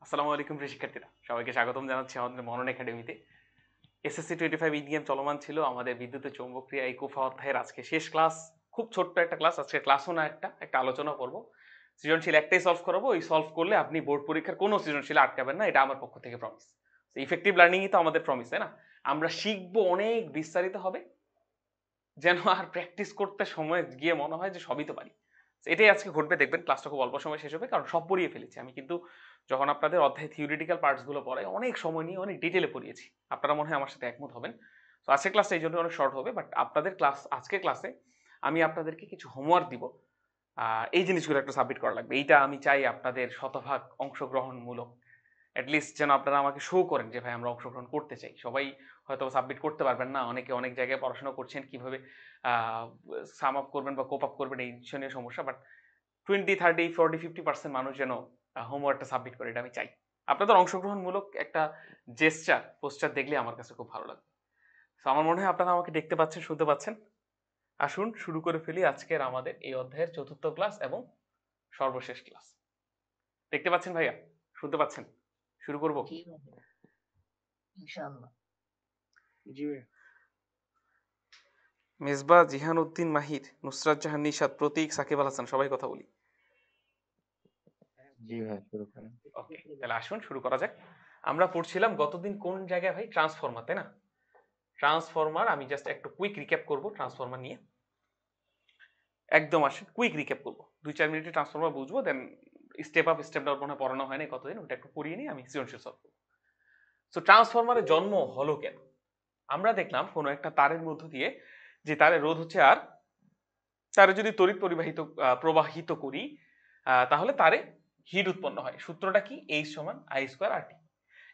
আসসালামু আলাইকুম প্রিয় শিক্ষার্থীরা, সবাইকে স্বাগতম জানাচ্ছি আমাদের মনন একাডেমিতে। এসএসসি 25 ইডিএম চলমান ছিল। আমাদের বিদ্যুৎ চৌম্বক ক্রিয়া এই কুফা অধ্যায়ের আজকে শেষ ক্লাস। খুব ছোট্ট একটা ক্লাস, আজকে ক্লাসও না, একটা আলোচনা করব। সৃজনশীল একটাই সলভ করাবো। এই সলভ করলে আপনি বোর্ড পরীক্ষার কোনো সৃজনশীল আটকাবেন না, এটা আমার পক্ষ থেকে প্রমিস। ইফেক্টিভ লার্নিংই তো আমাদের প্রমিস, তাই না? আমরা শিখবো, অনেক বিস্তারিত হবে, যেন আর প্র্যাকটিস করতে সময় গিয়ে মনে হয় যে সবই তো পারি। এটাই আজকে ঘটবে, দেখবেন ক্লাসটা খুব অল্প সময় শেষ হবে, কারণ সব পড়িয়ে ফেলেছি আমি। কিন্তু যখন আপনাদের অধ্যায় থিওরিটিক্যাল পার্টসগুলো পড়াই, অনেক সময় নিয়ে অনেক ডিটেলে পড়িয়েছি। আপনারা মনে হয় আমার সাথে একমত হবেন। তো আজকের ক্লাসটা এই জন্য অনেক শর্ট হবে, বাট আপনাদের আজকের ক্লাসে আমি আপনাদেরকে কিছু হোমওয়ার্ক দিব। এই জিনিসগুলো একটু সাবমিট করা লাগবে। এইটা আমি চাই আপনাদের শতভাগ অংশগ্রহণমূলক। অ্যাটলিস্ট যেন আপনারা আমাকে শো করেন যে ভাই আমরা অংশগ্রহণ করতে চাই। সবাই হয়তো সাবমিট করতে পারবেন না, অনেকে অনেক জায়গায় পড়াশোনা করছেন, কিভাবে সাম আপ করবেন বা কোপ আপ করবেন এই নিয়ে সমস্যা। বাট 20, 30, 40, 50% মানুষ যেন হোমওয়ার্কটা সাবমিট করে, এটা আমি চাই। আপনাদের অংশগ্রহণমূলক একটা জেস্টার পোস্টার দেখলে আমার কাছে খুব ভালো লাগবে। তো আমার মনে হয় আপনারা আমাকে দেখতে পাচ্ছেন, শুনতে পাচ্ছেন। আসুন শুরু করে ফেলি আজকের আমাদের এই অধ্যায়ের চতুর্থ ক্লাস এবং সর্বশেষ ক্লাস। দেখতে পাচ্ছেন ভাইয়া, শুনতে পাচ্ছেন? শুরু করব? ইনশাআল্লাহ। জি ভাই। মেজবা, জিহান উদ্দিন মাহির, নুসরাত জাহান নিশাত, প্রতীক, সাকিব আল হাসান, সবাই কথা বলি। জি ভাই, শুরু করেন। ওকে, তাহলে আসুন শুরু করা যাক। আমরা পড়ছিলাম গতদিন কোন জায়গায় ভাই? ট্রান্সফরমার, তাই না? ট্রান্সফরমার, আমি জাস্ট একটু কুইক রিক্যাপ করব ট্রান্সফরমার নিয়ে। একদম আসেন কুইক রিক্যাপ করব, 2-4 মিনিটে ট্রান্সফরমার বুঝবো, then step up step down মনে হয় পড়ানো হয় না কতদিন, ওটা একটু পড়িয়ে নিয়ে আমি সৃজনশীল সলভ করব। সো ট্রান্সফরমারের জন্ম হলো কেন? আমরা দেখলাম কোনো একটা তারের মধ্য দিয়ে, যে তারের রোধ হচ্ছে আর, তারে যদি তড়িৎ প্রবাহিত করি, তাহলে তারে হিট উৎপন্ন হয়। সূত্রটা কি? H সমান I² RT।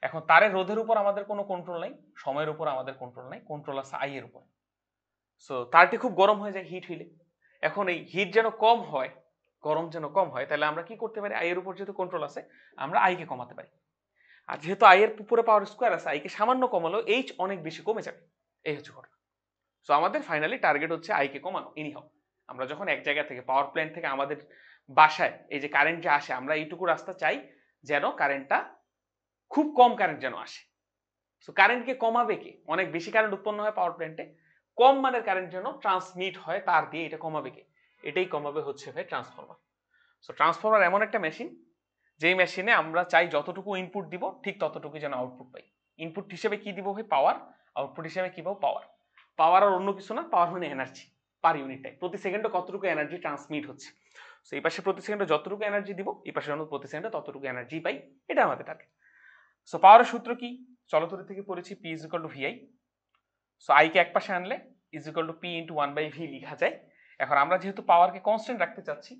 এখন তারের রোধের উপর আমাদের কোনো কন্ট্রোল নাই, সময়ের উপর আমাদের কন্ট্রোল নাই, কন্ট্রোল আছে I এর উপর। সো তারটি খুব গরম হয়ে যায় হিট হইলে। এখন এই হিট যেন কম হয়, গরম যেন কম হয়, তাহলে আমরা কি করতে পারি? I এর উপর যেহেতু কন্ট্রোল আছে, আমরা I কে কমাতে পারি। আর যেহেতু I এর উপরে পাওয়ার স্কোয়ার আছে, I কে সামান্য কমালেও H অনেক বেশি কমে যাবে। এই হচ্ছে ঘটনা। সো আমাদের ফাইনালি টার্গেট হচ্ছে I কে কমানো। এনিহাউ, আমরা যখন এক জায়গা থেকে পাওয়ার প্ল্যান্ট থেকে আমাদের বাসায় এই যে কারেন্ট যে আসে, আমরা এইটুকু রাস্তা চাই যেন কারেন্টটা খুব কম কারেন্ট যেন আসে। সো কারেন্টকে কমাবে কে? অনেক বেশি কারেন্ট উৎপন্ন হয় পাওয়ার প্ল্যান্টে, কম মানের কারেন্ট যেন ট্রান্সমিট হয় তার দিয়ে, এটা কমাবে কে? এটাই কমাবে হচ্ছে ভাই ট্রান্সফরমার। সো ট্রান্সফরমার এমন একটা মেশিন, যেই মেশিনে আমরা চাই যতটুকু ইনপুট দিব ঠিক ততটুকু যেন আউটপুট পাই। ইনপুট হিসেবে কি দিব ভাই? পাওয়ার। আউটপুট হিসেবে কি পাবো? পাওয়ার। পাওয়ার আর অন্য কিছু না, পাওয়ার মানে এনার্জি পার ইউনিট টাইম। প্রতি সেকেন্ডে কতটুকু এনার্জি ট্রান্সমিট হচ্ছে। সো এই পাশে প্রতি সেকেন্ডে যতটুকু এনার্জি দিব, এই পাশে আমরা প্রতি সেকেন্ডে ততটুকু এনার্জি পাই, এটা আমাদের টার্গেট। সো পাওয়ারের সূত্র কি? চলতরি থেকে পড়েছি, P is equal to VI। So I কে এক পাশে আনলে is equal to P into 1/V লিখা যায়। এখন আমরা যেহেতু পাওয়ারকে কনস্ট্যান্ট রাখতে চাচ্ছি,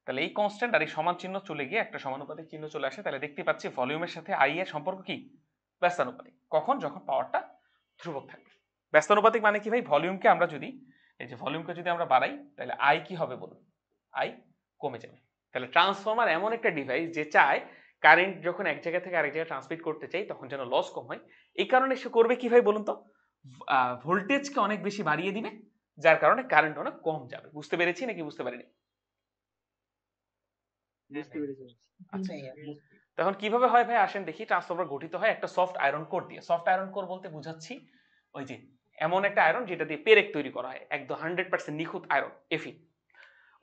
তাহলে এই কনস্ট্যান্ট আর এই সমান চিহ্ন চলে গিয়ে একটা সমানুপাতিক চিহ্ন চলে আসে। তাহলে দেখতে পাচ্ছি ভলিউমের সাথে I এর সম্পর্ক কি? ব্যস্তানুপাতিক। কখন? যখন পাওয়ারটা ধ্রুবক থাকবে। ব্যস্তানুপাতিক মানে কি ভাই? ভলিউমকে আমরা যদি, এই যে ভলিউমকে যদি আমরা বাড়াই, তাহলে I কি হবে বলুন? I কমে যাবে। তাহলে ট্রান্সফরমার এমন একটা ডিভাইস যে চায় কারেন্ট যখন এক জায়গা থেকে আরেক জায়গায় ট্রান্সমিট করতে চাই, তখন যেন লস কম হয়। এই কারণে সে করবে কি ভাই বলুন তো? ভোল্টেজকে অনেক বেশি বাড়িয়ে দিবে, যার কারণে কারেন্ট অনেক কম যাবে। বুঝতে পেরেছি নাকি বুঝতে পারিনি? বুঝতে পেরেছি। আচ্ছা, তখন কিভাবে হয় ভাই? আসেন দেখি। ট্রান্সফরমার গঠিত হয় একটা সফট আয়রন কোর দিয়ে। সফট আয়রন কোর বলতে বুঝাচ্ছি ওই যে এমন একটা আয়রন যেটা দিয়ে পেরেক তৈরি করা হয়, একদম 100% নিখুঁত আয়রন, Fe।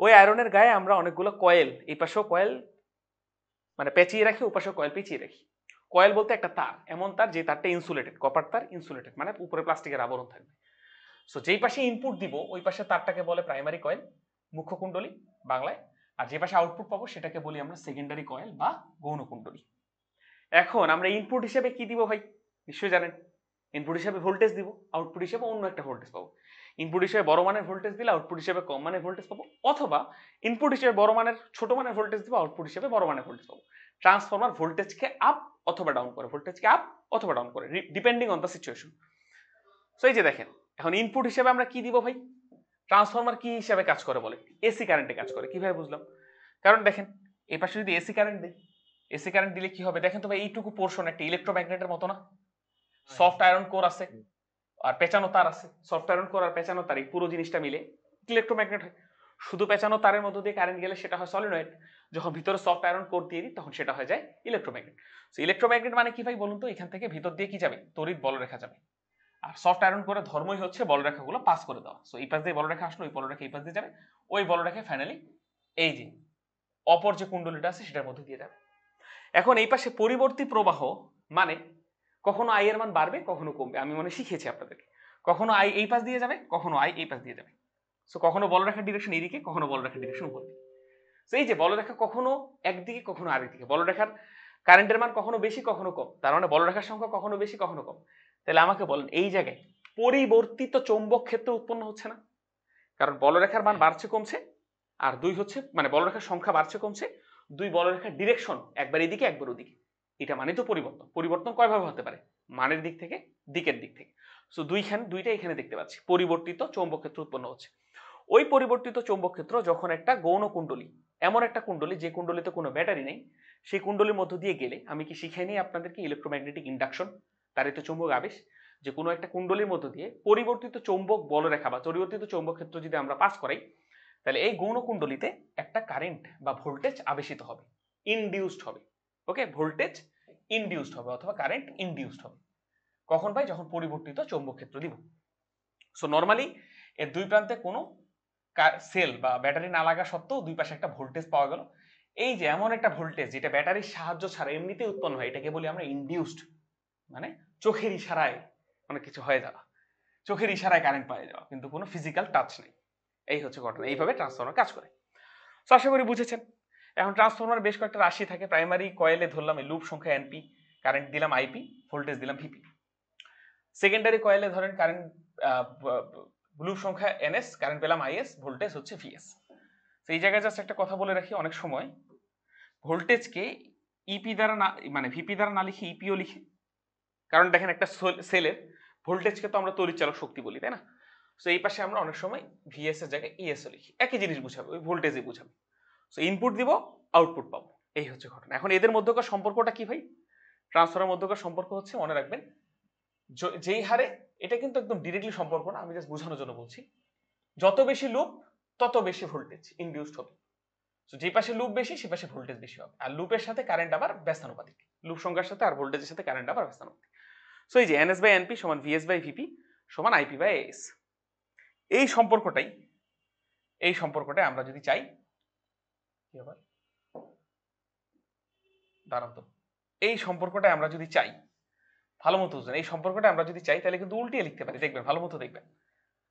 ওই আয়রনের গায়ে আমরা অনেকগুলো কয়েল, এই পাশেও কয়েল মানে পেঁচিয়ে রাখি, ও পাশেও কয়েল পেঁচিয়ে রাখি। কয়েল বলতে একটা তার, এমন তার যে তারটা ইনসুলেটেড, কপার তার ইনসুলেটেড, মানে উপরে প্লাস্টিকের আবরণ থাকবে। সো যেই পাশে ইনপুট দিব ওই পাশে তারটাকে বলে প্রাইমারি কয়েল, মুখ্য কুণ্ডলী বাংলায়। আর যে পাশে আউটপুট পাবো সেটাকে বলি আমরা সেকেন্ডারি কয়েল বা গৌণ কুণ্ডলী। এখন আমরা ইনপুট হিসেবে কি দিব ভাই? নিশ্চয়ই জানেন। ইনপুট হিসেবে ভোল্টেজ দিব, আউটপুট হিসেবে অন্য একটা ভোল্টেজ পাবো। ইনপুট হিসেবে বড় মানের ভোল্টেজ দিলে আউটপুট হিসেবে কম মানের ভোল্টেজ পাবো, অথবা ইনপুট হিসেবে বড় মানের ছোট মানের ভোল্টেজ দিব, আউটপুট হিসেবে বড় মানের ভোল্টেজ পাবো। ট্রান্সফরমার ভোল্টেজকে আপ অথবা ডাউন করে, ভোল্টেজকে আপ অথবা ডাউন করে, depending on the situation. So এই যে দেখেন, এখন ইনপুট হিসেবে আমরা কি দিব ভাই? ট্রান্সফরমার কি হিসেবে কাজ করে বলে? এসি কারেন্টে কাজ করে। কিভাবে বুঝলাম? কারণ দেখেন, এই পাশে যদি এসি কারেন্ট দেই, এসি কারেন্ট দিলে কি হবে দেখেন তো ভাই? এইটুকু পোর্শন একটা ইলেকট্রোম্যাগনেটের মতো না? সফট আয়রন কোর আছে আর পেঁচানো তার আছে। সফট আয়রন কোর আর পেঁচানো তার, এই পুরো জিনিসটা মিলে ইলেকট্রোম্যাগনেট হয়। শুধু পেঁচানো তারের মধ্য দিয়ে কারেন্ট গেলে সেটা হয় সলিনয়েড। যখন ভিতরে সফট আয়রন কোর দিয়ে দিই তখন সেটা হয়ে যায় ইলেকট্রোম্যাগনেট। সো ইলেকট্রোম্যাগনেট মানে কি ভাই বলুন তো, এখান থেকে ভিতর দিয়ে কি যাবে, তড়িৎ বলরেখা যাবে। আর সফট আয়রন করে ধর্মই হচ্ছে বলরেখাগুলো পাস করে দেওয়া। সো এই পাশ দিয়ে বলরেখা আসলো, ওই বলরেখা এই পাশ দিয়ে যাবে, ওই বলরেখা ফাইনালি এই যে অপর যে কুণ্ডলীটা আছে সেটার মধ্যে দিয়ে যাবে। এখন এই পাশে পরিবর্তী প্রবাহ মানে কখনো আই এর মান বাড়বে, কখনো কমবে। আমি মনে শিখিয়েছি আপনাদেরকে, কখনো আই এই পাশ দিয়ে যাবে, কখনো আই এই পাশ দিয়ে যাবে। সো কখনো বলরেখার ডিরেকশন এইদিকে, কখনো বলরেখার ডিরেকশন উপর দিকে। সো এই যে বলরেখা কখনো একদিকে কখনো আরেকদিকে, বলরেখার কারেন্টের মান কখনো বেশি কখনো কম, তার মানে বলরেখার সংখ্যা কখনো বেশি কখনো কম। তাহলে আমাকে বলেন এই জায়গায় পরিবর্তিত চৌম্বক ক্ষেত্র উৎপন্ন হচ্ছে না? কারণ বলরেখার মান বাড়ছে কমছে, আর দুই হচ্ছে মানে বলরেখার সংখ্যা বাড়ছে কমছে, দুই বলরেখার ডিরেকশন একবার এদিকে একবার ওদিকে, এটা মানে তো পরিবর্তন। পরিবর্তন কয়ভাবে হতে পারে, মানের দিক থেকে দিকের দিক থেকে। সো দুইটা এখানে দেখতে পাচ্ছি, পরিবর্তিত চৌম্বক ক্ষেত্র উৎপন্ন হচ্ছে। ওই পরিবর্তিত চৌম্বক ক্ষেত্র যখন একটা গৌণ কুণ্ডলী, এমন একটা কুণ্ডলী যে কুণ্ডলীতে কোনো ব্যাটারি নেই, সেই কুণ্ডলীর মধ্য দিয়ে গেলে, আমি কি শিখাই নিই আপনাদেরকে ইলেকট্রোম্যাগনেটিক ইন্ডাকশন, তারিত চৌম্বক আবেশ, যে কোনো একটা কুণ্ডলীর মধ্য দিয়ে পরিবর্তিত চৌম্বক বলরেখা বা পরিবর্তিত চৌম্বক ক্ষেত্র যদি আমরা পাস করাই, তাহলে এই গৌণ কুণ্ডলীতে একটা কারেন্ট বা ভোল্টেজ আবেশিত হবে, ইনডিউসড হবে। ওকে, ভোল্টেজ ইনডিউসড হবে অথবা কারেন্ট ইনডিউসড হবে। কখন ভাই, যখন পরিবর্তিত চৌম্বক ক্ষেত্র দিব। সো নরমালি এর দুই প্রান্তে কোনো সেল বা ব্যাটারি না লাগা সত্ত্বেও দুই পাশে একটা ভোল্টেজ পাওয়া গেল। এই যে এমন একটা ভোল্টেজ যেটা ব্যাটারির সাহায্য ছাড়া এমনিতেই উৎপন্ন হয়, এটাকে বলি আমরা ইনডিউসড, মানে চোখের ইশারায় অনেক কিছু হয়ে যাওয়া, চোখের ইশারায় কারেন্ট পাওয়া যাওয়া, কিন্তু কোনো ফিজিক্যাল টাচ নেই। এই হচ্ছে ঘটনা, এইভাবে ট্রান্সফরমার কাজ করে। তো আশা করি বুঝেছেন। এখন ট্রান্সফরমার বেশ কয়েকটা রাশি থাকে। প্রাইমারি কয়েলে ধরলাম এই লুপ সংখ্যা এনপি, কারেন্ট দিলাম আইপি, ভোল্টেজ দিলাম ভিপি। সেকেন্ডারি কয়েলে ধরেন কারেন্ট লুপ সংখ্যা এনএস, কারেন্ট পেলাম আইএস, ভোল্টেজ হচ্ছে ভিএস। তো এই জায়গায় জাস্ট একটা কথা বলে রাখি, অনেক সময় ভোল্টেজকে ইপি দ্বারা না, মানে ভিপি দ্বারা না লিখে ইপিও লিখে। কারণ দেখেন একটা সেলের ভোল্টেজকে তো আমরা তড়িৎচালক শক্তি বলি, তাই না? সো এই পাশে আমরা অনেক সময় ভিএস এর জায়গায় ইএসও লিখি, একই জিনিস বুঝাবে, ওই ভোল্টেজই বুঝাবে। সো ইনপুট দিব, আউটপুট পাবো, এই হচ্ছে ঘটনা। এখন এদের মধ্যকার সম্পর্কটা কি ভাই? ট্রান্সফরমার মধ্যকার সম্পর্ক হচ্ছে, মনে রাখবেন, যেই হারে, এটা কিন্তু একদম ডিরেক্টলি সম্পর্ক না, আমি জাস্ট বোঝানোর জন্য বলছি, যত বেশি লুপ তত বেশি ভোল্টেজ ইনডিউসড হবে। সো যে পাশে লুপ বেশি সে পাশে ভোল্টেজ বেশি হবে, আর লুপের সাথে কারেন্ট আবার ব্যস্তানুপাতিক, লুপ সংখ্যার সাথে আর ভোল্টেজের সাথে কারেন্ট আবার ব্যস্তানুপাতিক। সো এই যে এনএস বাই এনপি সমান ভিএস বাই ভিপি সমান আইপি বাই এস, এই সম্পর্কটাই আমরা যদি চাই, কি হবে দাঁড়ান তো, এই সম্পর্কটা আমরা যদি চাই, ভালো মতো বুঝবেন, এই সম্পর্কটা আমরা যদি চাই তাহলে কিন্তু উল্টিয়ে লিখতে পারি। দেখবেন, ভালো মতো দেখবেন,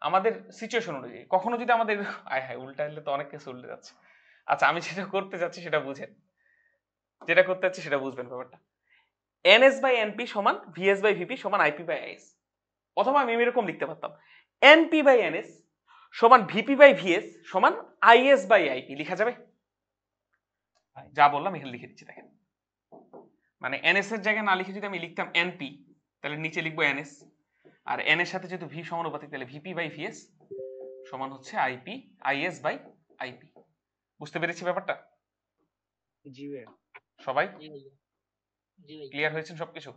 আমাদের সিচুয়েশন অনুযায়ী। কখনো যদি আমাদের আয় হায় উল্টা হলে তো অনেক কিছু উল্টে যাচ্ছে। আচ্ছা, আমি যেটা করতে যাচ্ছি সেটা বুঝেন, যেটা করতে যাচ্ছি সেটা বুঝবেন ব্যাপারটা। এনএস বাই এনপি সমান ভিএস বাই ভিপি সমান আইপি বাই আইএস, অথবা আমি এরকম লিখতে পারতাম এনপি বাই এনএস সমান ভিপি বাই ভিএস সমান আইএস বাই আইপি। লিখা যাবে? যা বললাম এখানে লিখে দিচ্ছি, দেখেন। মানে এনএস এর জায়গায় না লিখে যদি আমি লিখতাম এনপি, তাহলে নিচে লিখবো এনএস, আর এন এর সাথে যেহেতু ভি সমানুপাতিক, তাহলে ভিপি বাই ভিএস সমান হচ্ছে আইপি আইএস বাই আইপি। বুঝতে পেরেছি ব্যাপারটা? জি ভাই। সবাই ক্লিয়ার হয়েছেন সবকিছু?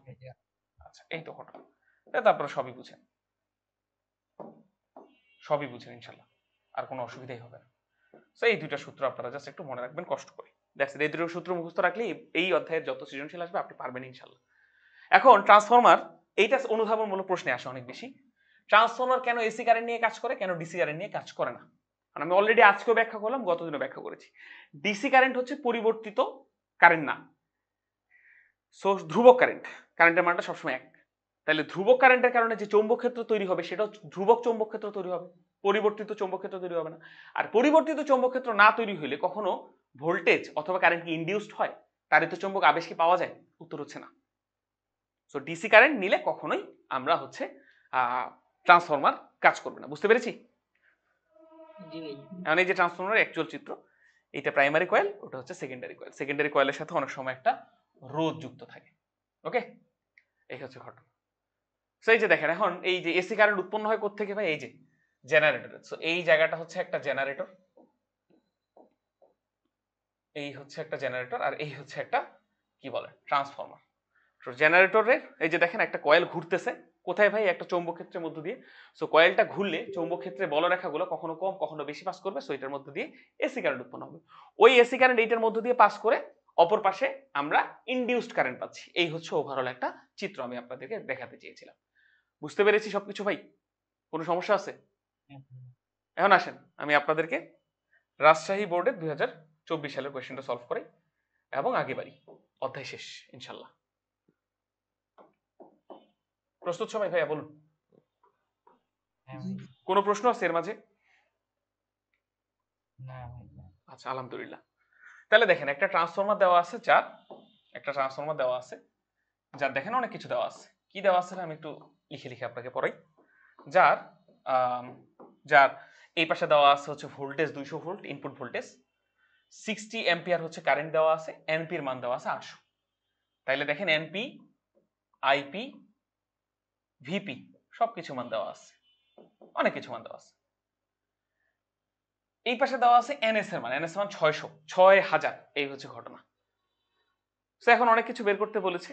আচ্ছা, এই তো ঘটনা। তারপরে সবই বুঝেন ইনশাল্লাহ, আর কোনো অসুবিধাই হবে না। সো এই দুইটা সূত্র আপনারা জাস্ট একটু মনে রাখবেন কষ্ট করে। That's it. এই দুটো সূত্র মুখস্থ রাখলে এই অধ্যায়ের যত সৃজনশীল আসবে আপনি পারবেন ইনশাল্লাহ। এখন ট্রান্সফরমার, এইটা অনুধাবনমূলক প্রশ্নে আসে অনেক বেশি। ট্রান্সফরমার কেন এসি কারেন্ট নিয়ে কাজ করে, কেন ডিসি কারেন্ট নিয়ে কাজ করে না? কারণ আমি অলরেডি আজকেও ব্যাখ্যা করলাম, গতদিনও ব্যাখ্যা করেছি। ডিসি কারেন্ট হচ্ছে পরিবর্তিত কারেন্ট না, সো ধ্রুবক কারেন্ট, কারেন্টের মানটা সবসময় এক। তাহলে ধ্রুবক কারেন্টের কারণে যে চৌম্বক ক্ষেত্র তৈরি হবে সেটা ধ্রুবক চৌম্বক ক্ষেত্র তৈরি হবে, পরিবর্তিত চৌম্বক ক্ষেত্র তৈরি হবে না। আর পরিবর্তিত চৌম্বক ক্ষেত্র না তৈরি হলে কখনো ভোল্টেজ অথবা কারেন্ট কি ইনডিউসড হয়? তারিত চৌম্বক আবেশ কি পাওয়া যায়? উত্তর হচ্ছে না। সো ডিসি কারেন্ট নিলে কখনোই আমরা হচ্ছে ট্রান্সফরমার কাজ করবে না। বুঝতে পেরেছি? এখন এই যে ট্রান্সফরমারের অ্যাকচুয়াল চিত্র, এটা প্রাইমারি কয়েল, ওটা হচ্ছে সেকেন্ডারি কয়েল। সেকেন্ডারি কয়েলের সাথে অনেক সময় একটা রোধ যুক্ত থাকে। ওকে, এই হচ্ছে ঘটনা। সো এই যে দেখেন, এখন এই যে এসি কারেন্ট উৎপন্ন হয় কোত্থেকে ভাই? এই যে জেনারেটর। সো এই জায়গাটা হচ্ছে একটা জেনারেটর, এই হচ্ছে একটা জেনারেটর, আর এই হচ্ছে একটা কি বলে ট্রান্সফরমার। তো জেনারেটরের এই যে দেখেন একটা কয়েল ঘুরতেছে, কোথায় ভাই? একটা চৌম্বক ক্ষেত্রের মধ্য দিয়ে। সো কয়েলটা ঘুরলে চৌম্বক ক্ষেত্রে বলরেখাগুলো কখনো কম কখনো বেশি পাস করবে, সো এটার মধ্য দিয়ে এসি কারেন্ট উৎপন্ন হবে। ওই এসি কারেন্ট এইটার মধ্য দিয়ে পাস করে অপর পাশে আমরা ইনডিউসড কারেন্ট পাচ্ছি। এই হচ্ছে ওভারঅল একটা চিত্র আমি আপনাদেরকে দেখাতে চেয়েছিলাম। বুঝতে পেরেছি সবকিছু ভাই? কোনো সমস্যা আছে? এখন আসেন আমি আপনাদেরকে রাজশাহী বোর্ডের 2024 সালের কোয়েশ্চেনটা সলভ করি এবং আগে বাড়ি। অধ্যায় শেষ ইনশাল্লাহ। প্রস্তুত সবাই? ভাইয়া বলুন, কোনো প্রশ্ন আছে এর মাঝে? আচ্ছা, আলহামদুলিল্লাহ। তাহলে দেখেন একটা ট্রান্সফরমার দেওয়া আছে, যার দেখেন অনেক কিছু দেওয়া আছে। কি দেওয়া আছে আমি একটু লিখে লিখে আপনাকে পড়াই। যার যার এই পাশে দেওয়া আছে হচ্ছে voltage 200 volt input voltage, 60 ampere হচ্ছে কারেন্ট দেওয়া আছে, এনপি এর মান দেওয়া আছে 800। তাইলে দেখেন এনপি, আইপি, ভিপি সবকিছু মান দেওয়া আছে, অনেক কিছু মান দেওয়া আছে। এই পাশে দেওয়া আছে এনএস এর মান, 6000। এই হচ্ছে ঘটনা। তো এখন অনেক কিছু বের করতে বলেছে।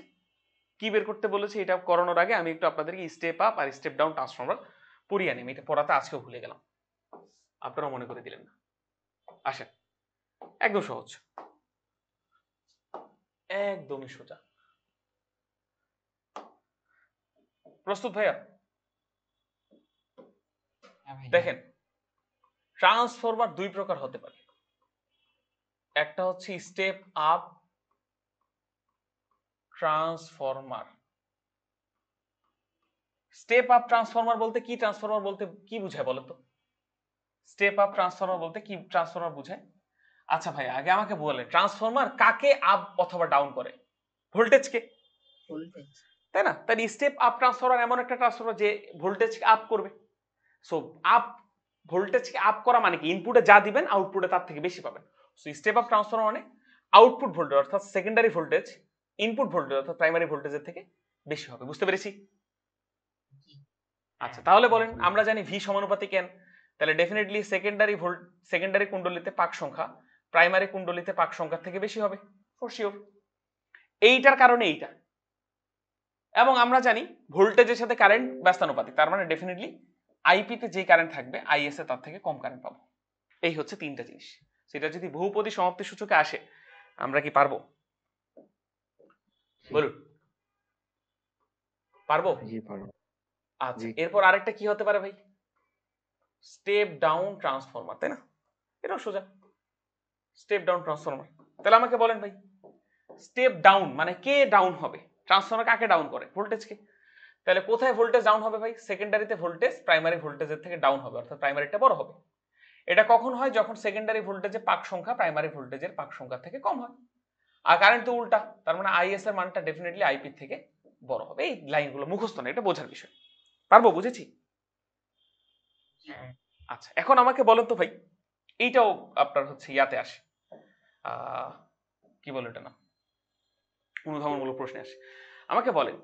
কি বের করতে বলেছে এটা করানোর আগে আমি একটু আপনাদেরকে স্টেপ আপ আর স্টেপ ডাউন ট্রান্সফরমার পড়িয়ে আনি। এটা পড়াতে আজকেও ভুলে গেলাম, আপনারা মনে করে দিলেন না। আসেন, একদম সহজ, একদমই সোজা। প্রস্তুত ভাইয়া? দেখেন ট্রান্সফরমার দুই প্রকার হতে পারে। একটা হচ্ছে step up transformer. Step up transformer বলতে কি, ট্রান্সফরমার বলতে কি বোঝায় বলেন তো? স্টেপ আপ ট্রান্সফরমার বলতে কি ট্রান্সফরমার বোঝায়? আচ্ছা ভাই আগে আমাকে বলেন ট্রান্সফরমার কাকে আপ অথবা ডাউন করে? ভোল্টেজকে, তাই না? তাই স্টেপ আপ ট্রান্সফরমার এমন একটা ট্রান্সফরমার যে ভোল্টেজকে আপ করবে। সো আপ, ভোল্টেজকে আপ করা মানে কি? ইনপুটে যা দিবেন আউটপুটে তার থেকে বেশি পাবেন। সো স্টেপ আপ ট্রান্সফরমার মানে আউটপুট ভোল্টেজ অর্থাৎ সেকেন্ডারি ভোল্টেজ ইনপুট ভোল্টেজ অর্থাৎ প্রাইমারি ভোল্টেজের থেকে বেশি হবে। বুঝতে পেরেছি? আচ্ছা তাহলে বলেন, আমরা জানি ভি সমানুপাতিক এন, তাহলে ডেফিনেটলি সেকেন্ডারি কুণ্ডলীতে পাক সংখ্যা প্রাইমারি কুণ্ডলীতে পাক সংখ্যার থেকে বেশি হবে, ফর শিওর। এইটার কারণে এইটা। এবং আমরা জানি ভোল্টেজের সাথে কারেন্ট ব্যস্তানুপাতিক, তার মানে ডেফিনেটলি আইপি তে যে কারেন্ট থাকবে আইএস এ তার থেকে কম কারেন্ট পাবো। এই হচ্ছে তিনটা জিনিস। সেটা যদি বহুপদী সমাপ্তি সূচকে আসে আমরা কি পারবো? বলুন, পারবো? আচ্ছা, এরপর আরেকটা কি হতে পারে ভাই? স্টেপ ডাউন ট্রান্সফরমার, তাই না? এটাও সোজা, স্টেপ ডাউন ট্রান্সফরমার। তাহলে আমাকে বলেন ভাই, স্টেপ ডাউন মানে কে ডাউন হবে? ট্রান্সফরমার কাকে ডাউন করে? ভোল্টেজকে। তাহলে কোথায় ভোল্টেজ ডাউন হবে ভাই? সেকেন্ডারিতে ভোল্টেজ প্রাইমারি ভোল্টেজের থেকে ডাউন হবে, অর্থাৎ প্রাইমারিটা বড় হবে। এটা কখন হয়? যখন সেকেন্ডারি ভোল্টেজের পাক সংখ্যা প্রাইমারি ভোল্টেজের পাক সংখ্যা থেকে কম হয়। আর কারেন্ট তো উল্টা, তার মানে আইএস এর মানটা ডেফিনেটলি আইপি থেকে বড় হবে। এই লাইনগুলো মুখস্থ না, এটা বোঝার বিষয়। পারবো? বুঝেছি? আচ্ছা এখন আমাকে বলেন তো ভাই, এইটাও আপনার হচ্ছে ইয়াতে আসে, কি বলে এটা না, অনুধাবনমূলক প্রশ্নে আসে। আমাকে বলেন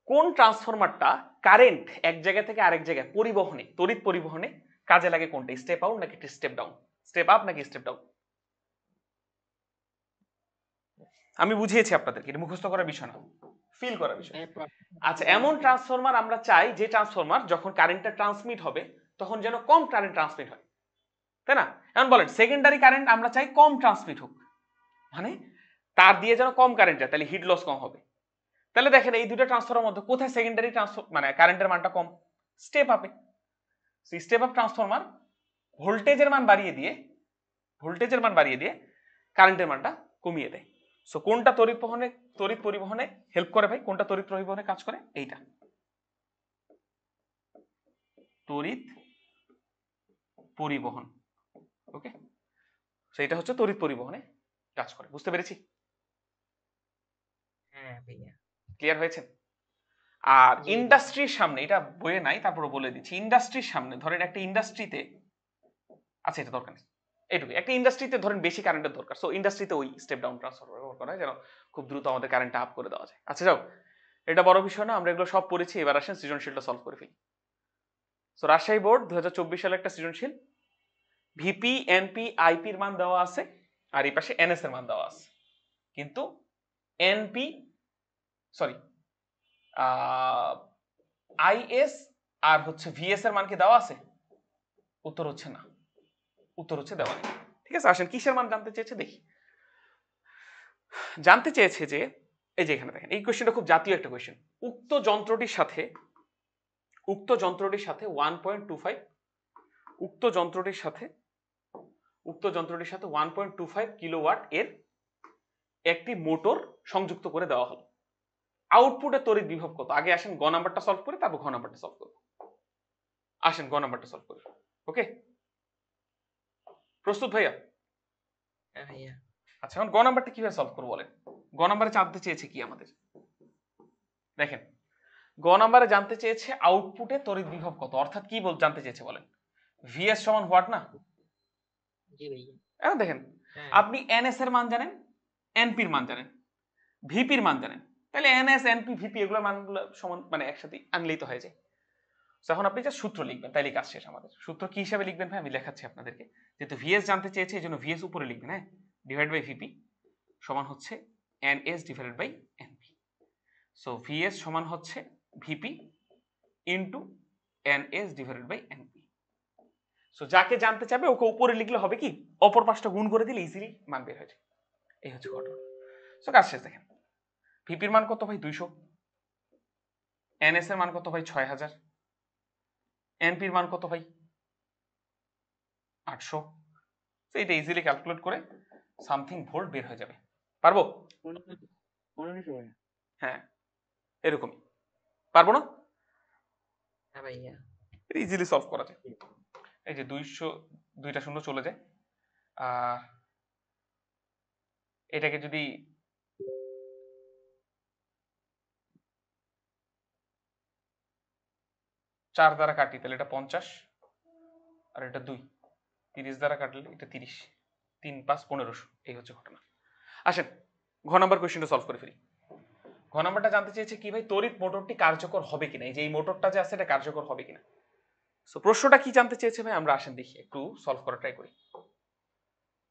কোন ট্রান্সফরমারটা কারেন্ট এক জায়গা থেকে আরেক জায়গায় পরিবহনে, তড়িৎ পরিবহনে কাজে লাগে? কোনটা? স্টেপ আউট নাকি স্টেপ ডাউন? স্টেপ আপ নাকি স্টেপ ডাউন? আমি বুঝিয়েছি আপনাদেরকে, এটা মুখস্থ করার বিষয় না, ফিল করার বিষয়। আচ্ছা এমন ট্রান্সফরমার আমরা চাই যে ট্রান্সফরমার যখন কারেন্টটা ট্রান্সমিট হবে তখন যেন কম কারেন্ট ট্রান্সমিট হয়, তাই না? এখন বলেন সেকেন্ডারি কারেন্ট আমরা চাই কম ট্রান্সমিট হোক, মানে তার দিয়ে যেন কম কারেন্ট যায়, তাহলে হিট লস কম হবে। তাহলে দেখেন এই দুটো ট্রান্সফরমার মধ্যে কোথায় সেকেন্ডারি মানে কারেন্টের মানটা কম? স্টেপ আপে। স্টেপ আপ ট্রান্সফরমার ভোল্টেজের মান বাড়িয়ে দিয়ে কারেন্টের মানটা কমিয়ে দেয়। সো কোনটা তড়িৎ পরিবহনে হেল্প করে ভাই? কোনটা তড়িৎ পরিবহনে কাজ করে? এইটা তড়িৎ পরিবহন। ওকে, সেইটা হচ্ছে তড়িৎ পরিবহনে কাজ করে। বুঝতে পেরেছি? ক্লিয়ার হয়েছে? আর ইন্ডাস্ট্রির সামনে, এটা বইয়ে নাই তারপরে বলে দিচ্ছি, ইন্ডাস্ট্রির সামনে ধরেন একটা ইন্ডাস্ট্রিতে, আচ্ছা এটা দরকার নেই, এইটুকু, একটা ইন্ডাস্ট্রিতে ধরেন বেশি কারেন্টের দরকার, সো ইন্ডাস্ট্রিতে ওই স্টেপ ডাউন ট্রান্সফরমার ব্যবহার করা হয় যেন খুব দ্রুত আমাদের কারেন্টটা আপ করে দেওয়া যায়। আচ্ছা যাও, এটা বড় বিষয় না, আমরা এগুলো সব পড়েছি। এবার আসেন সৃজনশীলটা সলভ করে ফেলি। সো রাজশাহী বোর্ড 2024 সালে একটা সৃজনশীল, ভিপি এনপি আইপি এর মান দেওয়া আছে আর এই পাশে এনএস এর মান দেওয়া আছে, কিন্তু এনপি সরি আইএস আর হচ্ছে ভিএস এর মান কি দেওয়া আছে? উত্তর হচ্ছে না, উত্তর হচ্ছে দেওয়া নেই। ঠিক আছে, আসেন কিসের মান জানতে চেয়েছে দেখি। জানতে চেয়েছে যে এই যে এখানে দেখেন, এই কোশ্চেনটা খুব জাতীয় একটা কোশ্চেন। উক্ত যন্ত্রটির সাথে 1.25 উক্ত যন্ত্রটির সাথে 1.25 কিলোওয়াট এর একটি মোটর সংযুক্ত করে দেওয়া হলো। আউটপুটে তড়িৎ বিভব কত? আগে আসেন গ নাম্বারটা সলভ করে তারপর ঘ নাম্বারটা সলভ করব। আসেন গ নাম্বারটা সলভ করি। ওকে, প্রস্তুত ভাইয়া? হ্যাঁ ভাইয়া। আচ্ছা, এখন গ নাম্বারটা কিভাবে সলভ করবো বলেন। গ নাম্বারে জানতে চেয়েছে কি আমাদের, দেখেন গ নাম্বারে জানতে চেয়েছে আউটপুটে তড়িৎ বিভব কত, অর্থাৎ কি জানতে চেয়েছে বলেন, ভিএস সমান হোয়াট না। জি ভাইয়া। এখন দেখেন হ্যাঁ। আপনি এনএস এর মান জানেন, এনপির মান জানেন, ভিপির মান জানেন, তাহলে এনএস এনপি ভিপি এগুলোর মানগুলো সমান, মানে একসাথে আনলেই তো হয়ে যায়। এখন আপনি জাস্ট সূত্র লিখবেন, তাইলে কাজ শেষ আমাদের। সূত্র কি হিসাবে লিখবেন ভাই, আমি লেখাচ্ছি আপনাদেরকে। যেহেতু ভিএস জানতে চেয়েছে এই জন্য ভিএস উপরে লিখবেন, হ্যাঁ, ডিভাইড বাই ভিপি সমান হচ্ছে NS divided by NP. So VS সমান হচ্ছে VP into NS divided by NP. So যাকে জানতে চাবে ওকে উপরে লিখলে হবে কি, অপর পাশটা গুণ করে দিলে ইজিলি মান বের হয়ে যায়। এই হচ্ছে ঘটনা। সো কাজ শেষ। দেখেন ভিপির মান কত ভাই 200, এনএস এর মান কত ভাই 6000, এনপির মান কত ভাই 800। তো এটা ইজিলি ক্যালকুলেট করে সামথিং ভোল্ট বের হয়ে যাবে। পারবো? 1500 ভাইয়া। হ্যাঁ, এরকম পারবো না? হ্যাঁ ভাইয়া। এটা ইজিলি সলভ করা যায়। এই যে 200 দুইটা শূন্য চলে যায়, আর এটাকে যদি চার দ্বারা কাটি তাহলে এটা 50, আর এটা 2, 30 দ্বারা কাটলে এটা 30, 3 5 1500। এই হচ্ছে ঘটনা। আসেন ঘ নাম্বার কোশ্চেনটা সলভ করে ফেলি। ঘ নাম্বারটা জানতে চেয়েছে কি ভাই, তড়িৎ মোটরটি কার্যকর হবে কিনা, এই যে এই মোটরটা যে আছে এটা কার্যকর হবে কিনা। সো প্রশ্নটা কি জানতে চেয়েছে ভাই, আমরা আসেন দেখি একটু সলভ করা ট্রাই করি।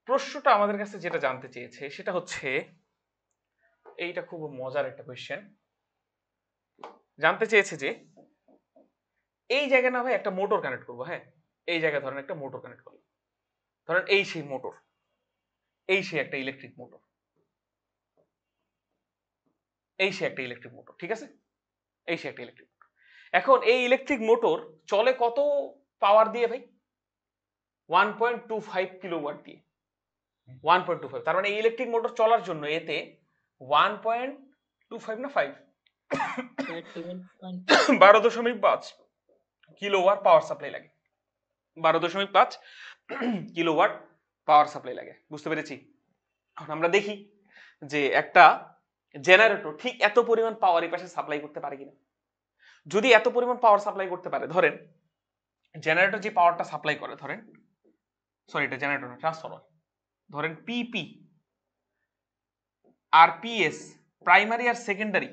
প্রশ্নটা আমাদের কাছে যেটা জানতে চেয়েছে সেটা হচ্ছে, এইটা খুব মজার একটা কোশ্চেন। জানতে চেয়েছে যে এই জায়গায় না ভাই একটা মোটর কানেক্ট করবো, হ্যাঁ, এই জায়গায় ধরেন একটা মোটর কানেক্ট করবো, ধরেন এই সেই মোটর, এই সেই একটা ইলেকট্রিক মোটর, এই সেই একটা ইলেকট্রিক মোটর, ঠিক আছে, এই সেই একটা ইলেকট্রিক মোটর। এখন এই ইলেকট্রিক মোটর চলে কত পাওয়ার দিয়ে ভাই, 1.25 কিলোওয়াট দিয়ে। 1.25, তার মানে এই ইলেকট্রিক মোটর চলার জন্য এতে 1.25 না 5 12.5 কিলোওয়াট পাওয়ার সাপ্লাই লাগে। 12.5 কিলোওয়াট পাওয়ার সাপ্লাই লাগে, বুঝতে পেরেছি। এখন আমরা দেখি যে একটা জেনারেটর ঠিক এত পরিমাণ পাওয়ার এই পাশে সাপ্লাই করতে পারে কিনা। যদি এত পরিমাণ পাওয়ার সাপ্লাই করতে পারে, ধরেন জেনারেটর যে পাওয়ারটা সাপ্লাই করে, ধরেন সরি এটা জেনারেটর না, ট্রান্সফরমার, ধরেন পিপি আর পিএস, প্রাইমারি আর সেকেন্ডারি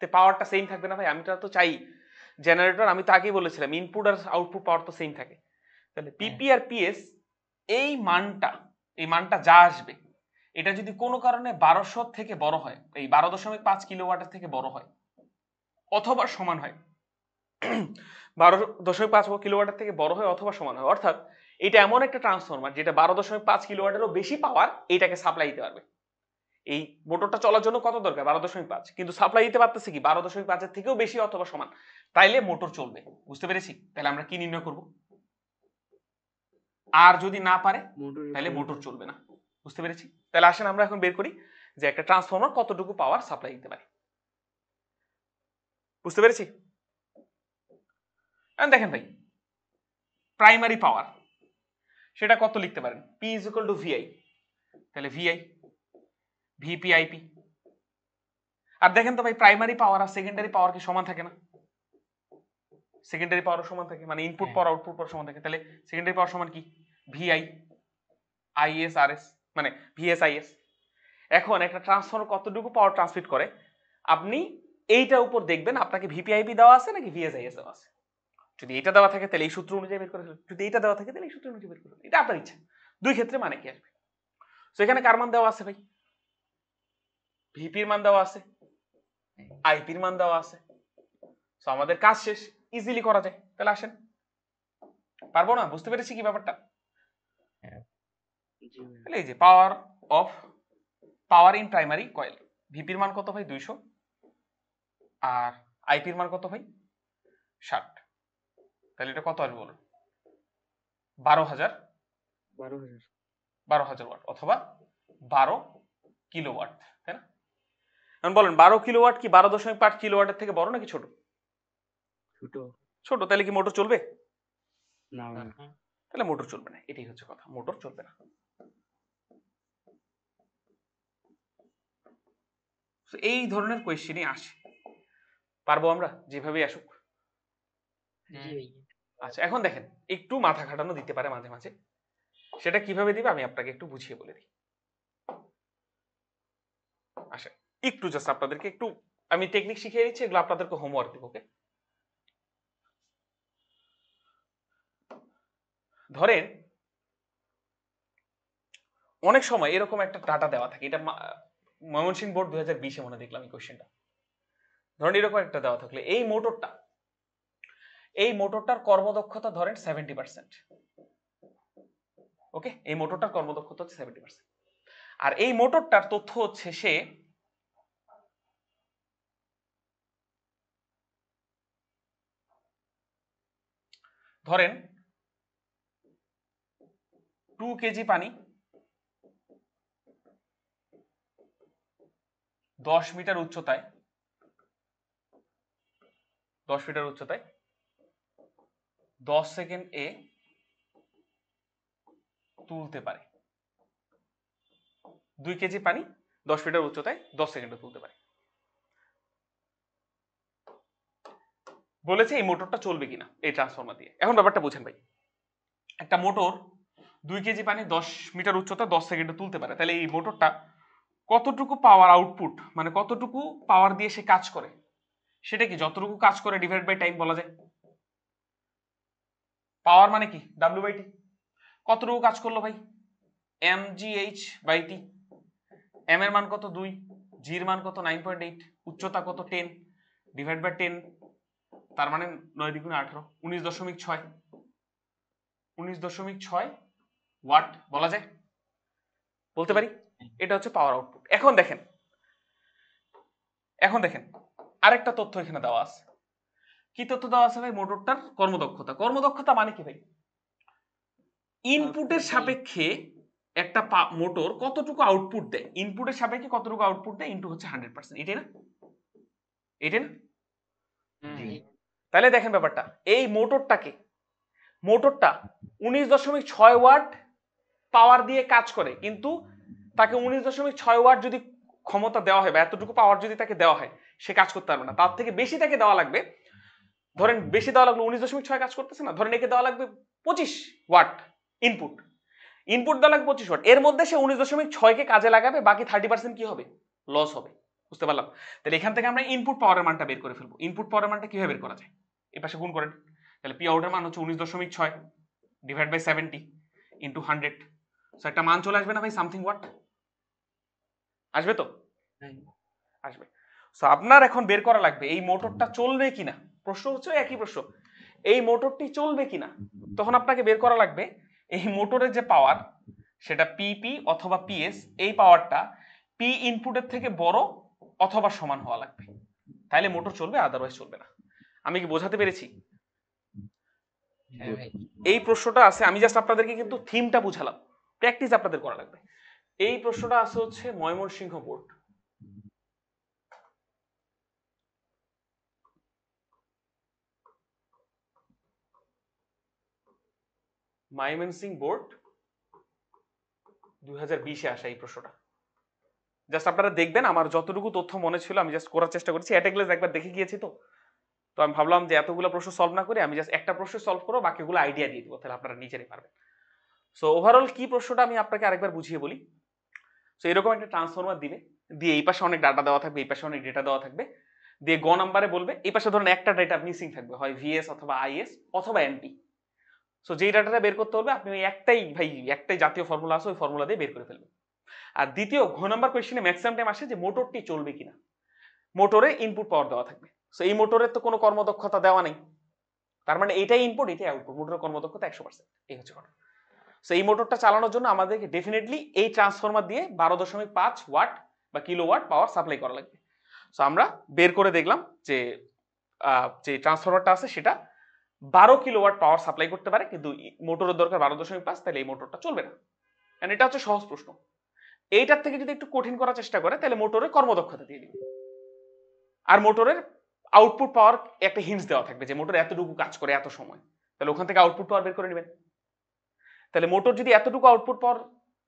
তে পাওয়ারটা সেম থাকবে না ভাই। আমি তো চাই জেনারেটর, আমি তো আগেই বলেছিলাম ইনপুট আর আউটপুট পাওয়ার তো সেম থাকে। তাহলে পিপি আর পিএস এই মানটা যা আসবে, এটা যদি কোনো কারণে 1200 থেকে বড় হয়, এই 12.5 কিলোওয়াটের থেকে বড় হয় অথবা সমান হয়, 12.5 কিলোওয়াটের থেকে বড় হয় অথবা সমান হয়, অর্থাৎ এটা এমন একটা ট্রান্সফরমার যেটা 12.5 কিলোওয়াটেরও বেশি পাওয়ার এইটাকে সাপ্লাই দিতে পারবে। এই মোটরটা চলার জন্য কত দরকার, 12.5, কিন্তু সাপ্লাই দিতে পারতেছে কি 12.5 এর থেকেও বেশি অথবা সমান, তাইলে মোটর চলবে। বুঝতে পেরেছি? তাহলে আমরা কি নির্ণয় করব, আর যদি না পারে তাহলে মোটর চলবে না। বুঝতে পেরেছি? তাহলে আসেন আমরা এখন বের করি যে একটা ট্রান্সফরমার কতটুকু পাওয়ার সাপ্লাই দিতে পারে। বুঝতে পেরেছি? দেখেন ভাই, প্রাইমারি পাওয়ার সেটা কত লিখতে পারেন, P = VI, তাহলে VI VP IP। আর দেখেন তো ভাই, প্রাইমারি পাওয়ার আর সেকেন্ডারি পাওয়ার কি সমান থাকে না? সেকেন্ডারি পাওয়ার সমান থাকে, মানে ইনপুট পাওয়ার আউটপুট পাওয়ার সমান থাকে। তাহলে সেকেন্ডারি পাওয়ার সমান কি, VI IS RS, মানে VS IS। এখন একটা ট্রান্সফরমার কতটুকু পাওয়ার ট্রান্সমিট করে, আপনি এইটার উপর দেখবেন আপনাকে VPIP দেওয়া আছে নাকি VSIS দেওয়া আছে। যদি এটা দেওয়া থাকে তাহলে এই সূত্র অনুযায়ী বের করে ফেলুন, যদি এটা দেওয়া থাকে তাহলে এই সূত্র অনুযায়ী বের করে ফেলুন, এটা আপনার ইচ্ছা। দুই ক্ষেত্রে মানে কি আসবে। তো এখানে কার মান দেওয়া আছে ভাই, ভিপির মান দেওয়া আছে, আইপির মান দেওয়া আছে। সো আমাদের কাজ শেষ, ইজিলি করা যায়। তাহলে আসেন। পারবো না? বুঝতে পেরেছি কি ব্যাপারটা? জি ভাইয়া। তাহলে এই যে পাওয়ার ইন প্রাইমারি কয়েল, ভিপির মান কত ভাই? 200, আর আইপির মান কত ভাই? 60। তাহলে এটা কত আসবে বলুন? 12,000 12,000 ওয়াট অথবা 12 কিলোওয়াট, তাই না? এখন বলেন 12 কিলোওয়াট কি 12.5 কিলোওয়াটের থেকে বড় নাকি ছোট? ছোট। ছোট। তাহলে কি মোটর চলবে? না না। তাহলে মোটর চলবে না, এটাই হচ্ছে কথা, মোটর চলবে না। So, এই ধরনের কোয়েশ্চেনই আসে, পারবো আমরা যেভাবেই আসুক। জি ভাইয়া। আচ্ছা, এখন দেখেন একটু মাথা খাটানো দিতে পারে মাঝে মাঝে, সেটা কিভাবে দিবে আমি আপনাকে একটু বুঝিয়ে বলে দিই। আসেন একটু জাস্ট আপনাদেরকে একটু আমি টেকনিক শিখিয়ে দিচ্ছি, এগুলো আপনাদেরকে হোমওয়ার্ক দিব। ওকে, ধরেন অনেক সময় এরকম একটা ডাটা দেওয়া থাকে, এটা ময়মনসিংহ বোর্ড 2020-এ মনে দেখলাম এই কোশ্চেনটা। ধরেন এরকম একটা দেওয়া থাকলে এই মোটরটার কর্মদক্ষতা ধরেন 70%। ওকে, এই মোটরটার কর্মদক্ষতা হচ্ছে 70%। আর এই মোটরটার তথ্য হচ্ছে সে ধরেন 2 কেজি পানি 10 মিটার উচ্চতায় 10 সেকেন্ড এ তুলতে পারে। 2 কেজি পানি 10 মিটার উচ্চতায় 10 সেকেন্ডে তুলতে পারে। বলেছে এই মোটরটা চলবে কিনা এই ট্রান্সফরমার দিয়ে। এখন ব্যাপারটা বুঝেন ভাই, একটা মোটর 2 কেজি পানি 10 মিটার উচ্চতা 10 সেকেন্ডে তুলতে পারে, তাহলে এই মোটরটা কতটুকু পাওয়ার আউটপুট, মানে কতটুকু পাওয়ার দিয়ে সে কাজ করে, সেটা কি যতটুকু কাজ করে ডিভাইড বাই টাইম বলা যায়। পাওয়ার মানে কি W/T, কতটুকু কাজ করলো ভাই? mgh/t। m এর মান কত? 2, g এর মান কত? 9.8, উচ্চতা কত? 10, ডিভাইড বাই 10, তার মানে 9 দ্বিগুণে 18, 19.6 ওয়াট বলা যায়, বলতে পারি। এটা হচ্ছে পাওয়ার আউটপুট। এখন দেখেন আরেকটা তথ্য এখানে দেওয়া আছে। কি তথ্য দেওয়া আছে ভাই? মোটরটার কর্মদক্ষতা মানে কি ভাই? ইনপুটের সাপেক্ষে একটা মোটর কতটুকু আউটপুট দেয়, ইনপুটের সাপেক্ষে কতটুকু আউটপুট দেয় ইনটু হচ্ছে 100%, এটাই না? তাহলে দেখেন ব্যাপারটা, এই মোটরটা 19.6 ওয়াট পাওয়ার দিয়ে কাজ করে, কিন্তু তাকে 19.6 ওয়াট যদি ক্ষমতা দেওয়া হয় বা এতটুকু পাওয়ার যদি তাকে দেওয়া হয়, সে কাজ করতে পারবে না। তার থেকে বেশি তাকে দেওয়া লাগবে। ধরেন বেশি দেওয়া লাগলো 19.6 কাজ করতেছে না, ধরেন একে দেওয়া লাগবে 25 ওয়াট ইনপুট দেওয়া লাগবে 25 ওয়াট। এর মধ্যে সে 19.6 কে কাজে লাগাবে, বাকি 30% কি হবে? লস হবে। বুঝতে পারলাম? তাহলে এখান থেকে আমরা ইনপুট পাওয়ারের মানটা বের করে ফেলবো। ইনপুট পাওয়ারের মানটা কিভাবে বের করা যায়? এই পাশে গুণ করেন। তাহলে পি আউটের মান হচ্ছে 19.6 ডিভাইড বাই 70 ইনটু 100। সো একটা মান চলে আসবে না ভাই? সামথিং ওয়াট আসবে তো? আসবে। সো আপনার এখন বের করা লাগবে এই মোটরটা চলবে কিনা। প্রশ্ন হচ্ছে একই প্রশ্ন, এই মোটরটি চলবে কিনা। তখন আপনাকে বের করা লাগবে এই মোটরের যে পাওয়ার, সেটা পিপি অথবা পিএস, এই পাওয়ারটা পি ইনপুটের থেকে বড় অথবা সমান হওয়া লাগবে, তাহলে মোটর চলবে, আদারওয়াইজ চলবে না। আমি কি বোঝাতে পেরেছি? এই প্রশ্নটা আছে, আমি জাস্ট আপনাদেরকে কিন্তু থিমটা বুঝালাম, প্র্যাকটিস আপনাদের করা লাগবে। এই প্রশ্নটা আছে হচ্ছে ময়মনসিংহ বোর্ড। ময়মনসিংহ বোর্ড 2020-এ আসা এই প্রশ্নটা। জাস্ট আপনারা দেখবেন, আমার যতটুকু তথ্য মনে ছিল আমি জাস্ট করার চেষ্টা করেছি। অ্যাট এ গ্লেন্স একবার দেখে গিয়েছি, তো আমি ভাবলাম যে এতগুলো প্রশ্ন সলভ না করে আমি জাস্ট একটা প্রশ্ন সলভ করবো, বাকিগুলো আইডিয়া দিয়ে দিব, তাহলে আপনারা নিজেরাই পারবেন। সো ওভারঅল কি প্রশ্নটা আমি আপনাকে আরেকবার বুঝিয়ে বলি। সো এরকম একটা ট্রান্সফরমার দিবে, দিয়ে এই পাশে অনেক ডাটা দেওয়া থাকবে, এই পাশে অনেক ডেটা দেওয়া থাকবে, দিয়ে গ নাম্বারে বলবে এই পাশে ধরুন একটা ডেটা মিসিং থাকবে, হয় ভিএস অথবা আইএস অথবা এমপি। সো যেই ডাটাটা বের করতে হবে আপনি ওই একটাই জাতীয় ফর্মুলা আছে, ওই ফর্মুলা দিয়ে বের করে ফেলবেন। আর দ্বিতীয় ঘ নাম্বার কোয়েশ্চেনে ম্যাক্সিমাম টাইম আসে যে মোটরটি চলবে কিনা, মোটরে ইনপুট পাওয়ার দেওয়া থাকবে। সো এই মোটরের তো কোনো কর্মদক্ষতা দেওয়া নেই, তার মানে এটাই ইনপুট এটাই আউটপুট, মোটরের কর্মদক্ষতা 100%। এই হচ্ছে ঘটনা। সো এই মোটরটা চালানোর জন্য আমাদেরকে ডেফিনেটলি এই ট্রান্সফরমার দিয়ে 12.5 ওয়াট বা কিলোওয়াট পাওয়ার সাপ্লাই করা লাগবে। সো আমরা বের করে দেখলাম যে যে ট্রান্সফরমারটা আছে সেটা 12 কিলোওয়াট পাওয়ার সাপ্লাই করতে পারে, কিন্তু মোটরের দরকার 12.5, তাহলে এই মোটরটা চলবে না। এন্ড এটা হচ্ছে সহজ প্রশ্ন। এইটার থেকে যদি একটু কঠিন করার চেষ্টা করে তাহলে মোটরের কর্মদক্ষতা দিয়ে দিবে, আর মোটরের আউটপুট পাওয়ার একটা হিন্টস দেওয়া থাকবে যে মোটর এতটুকু কাজ করে এত সময়, তাহলে ওখান থেকে আউটপুট পাওয়ার বের করে নেবেন। তাহলে মোটর যদি এতটুকু আউটপুট পাওয়ার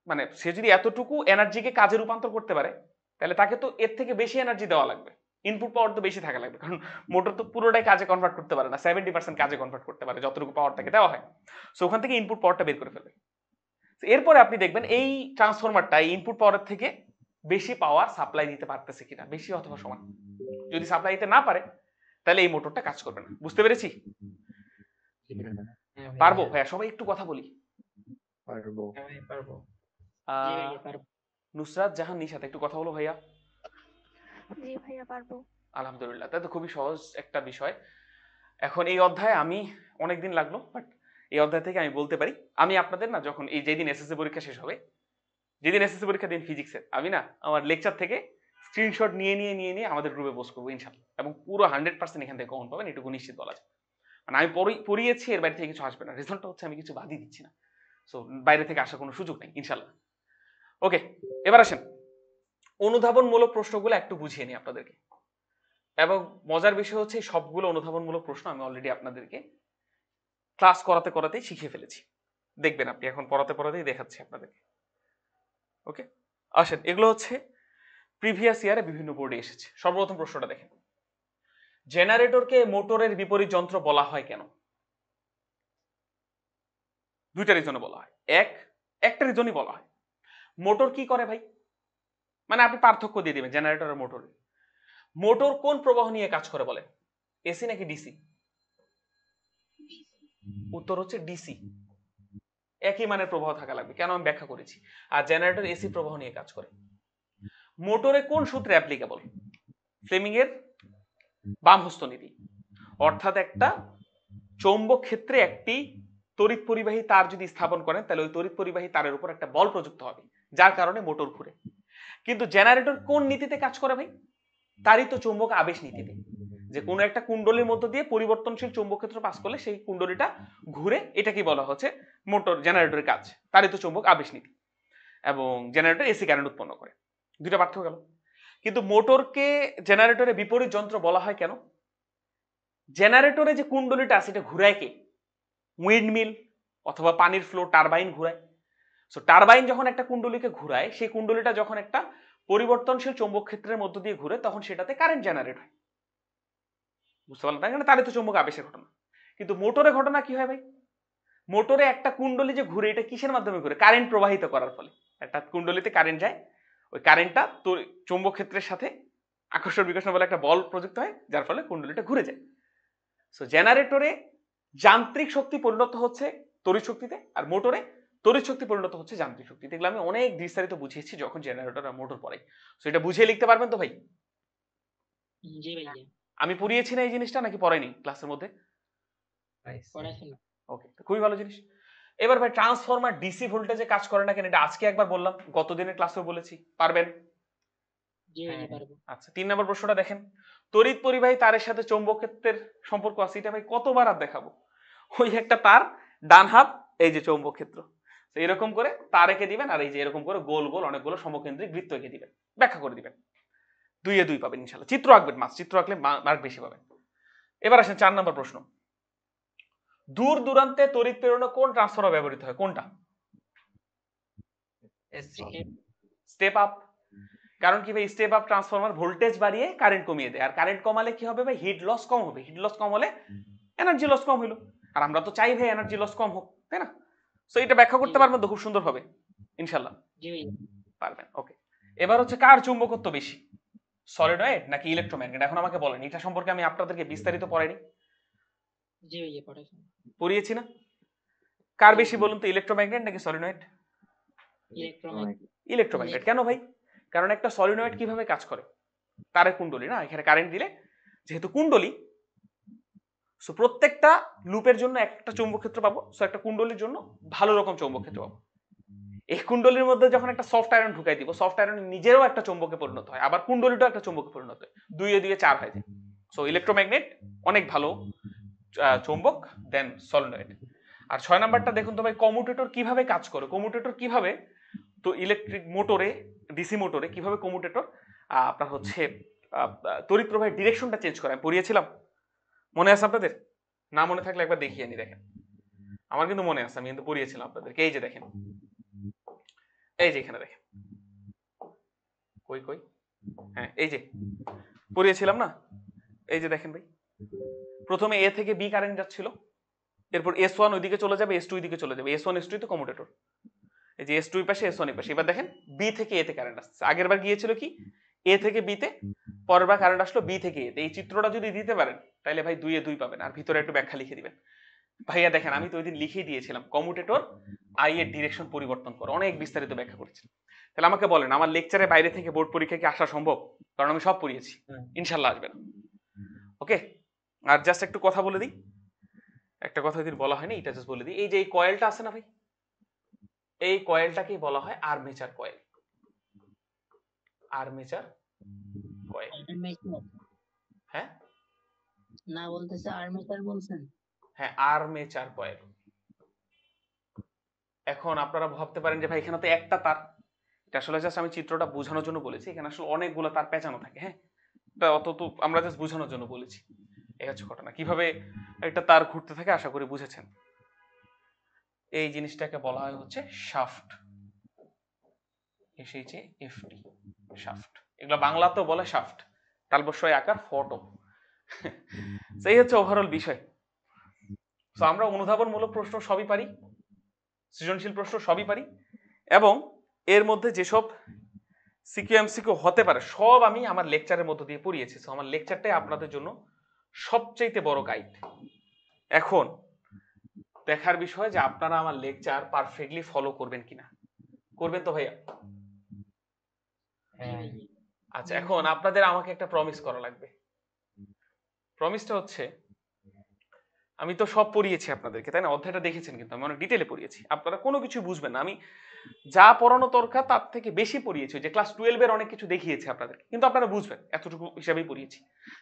মানে সে যদি এতটুকু এনার্জিকে কাজে রূপান্তর করতে পারে, তাহলে তাকে তো এর থেকে বেশি এনার্জি দেওয়া লাগবে, ইনপুট পাওয়ার তো বেশি থাকা লাগবে, কারণ মোটর তো পুরোটাই কাজে কনভার্ট করতে পারে না, 70% কাজে কনভার্ট করতে পারে যতটুকু পাওয়ার তাকে দেওয়া হয়। সো ওখান থেকে ইনপুট পাওয়ারটা বের করে ফেলবে। এরপরে আপনি দেখবেন এই ট্রান্সফরমারটা ইনপুট পাওয়ারের থেকে বেশি পাওয়ার সাপ্লাই দিতে পারতেছে কিনা, বেশি অথবা সমান। যদি সাপ্লাই দিতে না পারে তাহলে এই মোটরটা কাজ করবে না। বুঝতে পেরেছি? হ্যাঁ পারবো ভাইয়া? সবাই একটু কথা বলি। পারবো। পারবো। জি ভাইয়া পারবো। নুসরাত জাহান নিশাত একটু কথা বলো ভাইয়া। জি ভাইয়া পারবো। আলহামদুলিল্লাহ, তাই তো খুবই সহজ একটা বিষয়। এখন এই অধ্যায়ে আমি অনেকদিন লাগলো, বাট এই অধ্যায় থেকে আমি বলতে পারি আমি আপনাদের না যখন এই যেদিন এসএসসি পরীক্ষা শেষ হবে, যেদিন এসএসসি পরীক্ষা দিন ফিজিক্সের, আমি না আমার লেকচার থেকে স্ক্রিনশট নিয়ে আমাদের গ্রুপে পোস্ট করবো ইনশাল্লাহ, এবং পুরো 100% এখান থেকে কমন পাবেন, এটুকু নিশ্চিত বলা যায়। মানে আমি পড়িয়েছি, এর বাইরে থেকে কিছু আসবে না। রেজাল্টটা হচ্ছে আমি কিছু বাদই দিচ্ছি না, সো বাইরে থেকে আসার কোনো সুযোগ নেই ইনশাল্লাহ। ওকে, এবার আসেন অনুধাবনমূলক প্রশ্নগুলো একটু বুঝিয়ে নিই আপনাদেরকে। এবং মজার বিষয় হচ্ছে সবগুলো অনুধাবনমূলক প্রশ্ন আমি অলরেডি আপনাদেরকে ক্লাস করাতেই শিখিয়ে ফেলেছি। দেখবেন আপনি এখন পড়াতেই দেখাচ্ছি আপনাদেরকে। ওকে, আসেন এগুলো হচ্ছে প্রিভিয়াস ইয়ারে বিভিন্ন বোর্ডে এসেছে। সর্বপ্রথম প্রশ্নটা দেখেন, জেনারেটরকে মোটরের বিপরীত যন্ত্র বলা হয় কেন? দুইটা রিজনে বলা হয়। একটা রিজনই বলা হয়। মোটর কি করে ভাই? মানে আপনি পার্থক্য দিয়ে দিবেন জেনারেটর আর মোটরের। মোটর কোন প্রবাহ নিয়ে কাজ করে বলেন? এসি নাকি ডিসি? উত্তর হচ্ছে ডিসি। একই মানের প্রবাহ থাকা লাগবে, কেন আমি ব্যাখ্যা করেছি। আর জেনারেটর এসি প্রবাহ নিয়ে কাজ করে। মোটরে কোন সূত্রে অ্যাপ্লিকেবল? ফ্লেমিং এর বাম হস্ত নীতি, অর্থাৎ একটা চৌম্বক ক্ষেত্রে একটি তড়িৎ পরিবাহী তার যদি স্থাপন করেন তাহলে ওই তড়িৎ পরিবাহী তারের উপর একটা বল প্রযুক্ত হবে, যার কারণে মোটর ঘুরে। কিন্তু জেনারেটর কোন নীতিতে কাজ করে ভাই? তারই তো চৌম্বক আবেশ নীতিতে, যে কোনো একটা কুণ্ডলীর মধ্য দিয়ে পরিবর্তনশীল চৌম্বক ক্ষেত্র পাস করলে সেই কুণ্ডলীটা ঘুরে, এটা কি বলা হচ্ছে মোটর জেনারেটরের কাজ, তারই তো চৌম্বক আবেশ নীতি। এবং জেনারেটর এসি কারেন্ট উৎপন্ন করে, দুইটা পার্থক্য গেল। কিন্তু মোটরকে জেনারেটরের বিপরীত যন্ত্র বলা হয় কেন? জেনারেটরে যে কুণ্ডলীটা আছে এটা ঘুরায় কে? উইন্ডমিল অথবা পানির ফ্লো টারবাইন ঘুরায়। সো টারবাইন যখন একটা কুণ্ডলীকে ঘুরায়, সেই কুণ্ডলীটা যখন একটা পরিবর্তনশীল চৌম্বক ক্ষেত্রের মধ্য দিয়ে ঘুরে, তখন সেটাতে কারেন্ট জেনারেট হয়। বুঝতে পারলাম? তাই না? তারই তো চৌম্বক আবেশের ঘটনা। কিন্তু মোটরের ঘটনা কি হয় ভাই? মোটরে একটা কুণ্ডলী যে ঘুরে, এটা কিসের মাধ্যমে ঘুরে? কারেন্ট প্রবাহিত করার ফলে। একটা কুণ্ডলীতে কারেন্ট যায়, ওই কারেন্টটা তো চৌম্বক ক্ষেত্রের সাথে আকর্ষণ বিকর্ষণ বলে একটা বল প্রযুক্ত হয়, যার ফলে কুণ্ডলীটা ঘুরে যায়। সো জেনারেটরে যান্ত্রিক শক্তি পরিণত হচ্ছে তড়িৎ শক্তিতে, আর মোটরে তড়িৎ শক্তি পরিণত হচ্ছে যান্ত্রিক শক্তিতে। এগুলো আমি অনেক বিস্তারিত বুঝিয়েছি যখন জেনারেটর আর মোটর পড়াই। সো এটা বুঝিয়ে লিখতে পারবেন তো ভাই? জি ভাইয়া। আমি পড়িয়েছি না এই জিনিসটা, নাকি পড়াইনি ক্লাসের মধ্যে? পড়াশোনা। ওকে, খুবই ভালো জিনিস। এবার ভাই ট্রান্সফরমার ডিসি ভোল্টেজে কাজ করে না কেন? এটা আজকে একবার বললাম, গত দিনের ক্লাসেও বলেছি। পারবেন? জি ভাইয়া পারবো। আচ্ছা, 3 নম্বর প্রশ্নটা দেখেন, তড়িৎ পরিবাহী তারের সাথে চৌম্বক ক্ষেত্রের সম্পর্ক আছে, এটা ভাই কতবার আর দেখাবো? ওই একটা তার, ডান হাত, এই যে চৌম্বক ক্ষেত্র, তো এরকম করে তার এঁকে দিবেন, আর এই যে এরকম করে গোল গোল অনেকগুলো সমকেন্দ্রিক বৃত্ত এঁকে দিবেন, ব্যাখ্যা করে দিবেন। 2 এ 2 পাবেন ইনশাআল্লাহ। চিত্র আঁকবেন, চিত্র আঁকলে মার্ক বেশি পাবেন। এবার আসেন 4 নম্বর প্রশ্ন, দূর দূরান্তে তড়িৎ প্রেরণে কোন ট্রান্সফর্মার ব্যবহৃত হয়? কোনটা? Step up. কারণ কি ভাই, স্টেপ আপ ট্রান্সফরমার ভোল্টেজ বাড়িয়ে কারেন্ট কমিয়ে দেয়, আর কারেন্ট কমালে কি হবে ভাই? হিট লস কম হবে। হিট লস কম হলে এনার্জি লস কম হইলো, আর আমরা তো চাই ভাই এনার্জি লস কম হোক, তাই না? সো এটা ব্যাখ্যা করতে পারবেন তো খুব সুন্দর হবে ইনশাআল্লাহ? জি ভাইয়া পারবেন। ওকে, এবার হচ্ছে কার চুম্বকত্ব বেশি, সলিনয়েড নাকি ইলেকট্রোম্যাগনেট? এখন আমাকে বলেন, এটা সম্পর্কে আমি আপনাদেরকে বিস্তারিত পড়াইনি? জি ভাইয়া পড়াশোনা। পড়িয়েছি না? কার বেশি বলুন তো, ইলেকট্রোম্যাগনেট নাকি সলিনয়েড? ইলেকট্রোম্যাগনেট। ইলেকট্রোম্যাগনেট। কেন ভাই? কারণ একটা সলিনয়েড কিভাবে কাজ করে? তারের কুণ্ডলী না, এখানে কারেন্ট দিলে যেহেতু কুণ্ডলী, সো প্রত্যেকটা লুপের জন্য একটা চৌম্বক ক্ষেত্র পাবো, সো একটা কুণ্ডলীর জন্য ভালো রকম চৌম্বক ক্ষেত্র পাবো। এই কুণ্ডলীর মধ্যে যখন একটা সফট আয়রন ঢুকাই দিব, সফট আয়রন নিজেরও একটা চৌম্বকে পরিণত হয়, আবার কুণ্ডলীটাও একটা চৌম্বকে পরিণত হয়, 2 4 হয়ে যায়। সো ইলেকট্রোম্যাগনেট অনেক ভালো চৌম্বক দেন সলিনয়েড। আর 6 নাম্বারটা দেখুন তো ভাই, কমিউটেটর কিভাবে কাজ করে, কমিউটেটর কিভাবে, তো ইলেকট্রিক মোটরে, ডিসি মোটরে কিভাবে কমিউটেটর আপনার হচ্ছে তড়িৎ প্রবাহের ডিরেকশনটা চেঞ্জ করে, আমি পড়িয়েছিলাম, মনে আছে আপনাদের? না মনে থাকলে একবার দেখিয়ে নি, দেখেন আমার কিন্তু মনে আছে, আমি কিন্তু পড়িয়েছিলাম আপনাদেরকে। এই যে দেখেন, এই যে এখানে দেখেন, কই কই, হ্যাঁ এই যে পড়িয়েছিলাম না, এই যে দেখেন ভাই, প্রথমে এ থেকে বি কারেন্ট যাচ্ছিল, এরপর S1 ওইদিকে চলে যাবে, S2 ওইদিকে চলে যাবে, S1 S2 তো কমিউটেটর, এই যে S2 এর পাশে S1 এর পাশে। এবার দেখেন বি থেকে এ তে কারেন্ট আসছে, আগের বার গিয়েছিল কি এ থেকে বি তে, পরের বার কারেন্ট আসলো বি থেকে এ তে। এই চিত্রটা যদি দিতে পারেন তাহলে ভাই 2 এ 2 পাবেন, আর ভিতরে একটু ব্যাখ্যা লিখে দিবেন। ভাইয়া দেখেন আমি তো ওইদিন লিখেই দিয়েছিলাম কমিউটেটর আই এর ডিরেকশন পরিবর্তন করে, অনেক বিস্তারিত ব্যাখ্যা করেছি। তাহলে আমাকে বলেন, আমার লেকচারের বাইরে থেকে বোর্ড পরীক্ষা কি আসা সম্ভব? কারণ আমি সব পড়িয়েছি, ইনশাল্লাহ আসবে না। ওকে, আর জাস্ট একটু কথা বলে দিই, একটা কথা যদি বলা হয়নি, এটা জাস্ট বলে দিই। এই যে এই কয়েলটা আছে না ভাই, এই কয়েলটাকেই বলা হয় আর্মেচার কয়েল, আর্মেচার কয়েল। হ্যাঁ না বলতেছে আর্মেচার বলছেন? হ্যাঁ, আর্মেচার কয়েল। এখন আপনারা ভাবতে পারেন যে ভাই এখানে তো একটা তার, এটা আসলে জাস্ট আমি চিত্রটা বোঝানোর জন্য বলেছি, এখানে আসলে অনেকগুলো তার পেঁচানো থাকে। হ্যাঁ, এটা অত তো আমরা জাস্ট বোঝানোর জন্য বলেছি। এই হচ্ছে ঘটনা, কিভাবে একটা তার ঘুরতে থাকে, আশা করি বুঝেছেন। এই জিনিসটাকে বলা হয় হচ্ছে শাফট, এসেছে এফটি, শাফট। এগুলো বাংলাতেও বলে শাফট, তালবস্যই আকার ফটো। সেই হচ্ছে ওভারঅল বিষয়। তো আমরা অনুধাবনমূলক প্রশ্ন সবই পারি, সৃজনশীল প্রশ্ন সবই পারি, এবং এর মধ্যে যেসব সিকিউ এমসিকিউ হতে পারে সব আমি আমার লেকচারের মধ্য দিয়ে পড়িয়েছি। সো আমার লেকচারটাই আপনাদের জন্য সবচাইতে বড় গাইড। এখন দেখার বিষয় যে আপনারা আমার লেকচার পারফেক্টলি ফলো করবেন কিনা। করবেন তো ভাইয়া? আচ্ছা, এখন আপনাদের আমাকে একটা প্রমিস করা লাগবে। প্রমিসটা হচ্ছে, আমি তো সব পড়িয়েছি আপনাদেরকে, তাই না? অধ্যায়টা দেখেছেন, কিন্তু আমি অনেক ডিটেলে পড়িয়েছি, আপনারা কোনো কিছু বুঝবেন না। আমি যা পড়ানো দরকার তার থেকে বেশি পড়িয়েছি, যে ক্লাস 12 এর অনেক কিছু দেখিয়েছি আপনাদের, কিন্তু আপনারা বুঝবেন এতটুকু হিসাবেই পড়িয়েছি,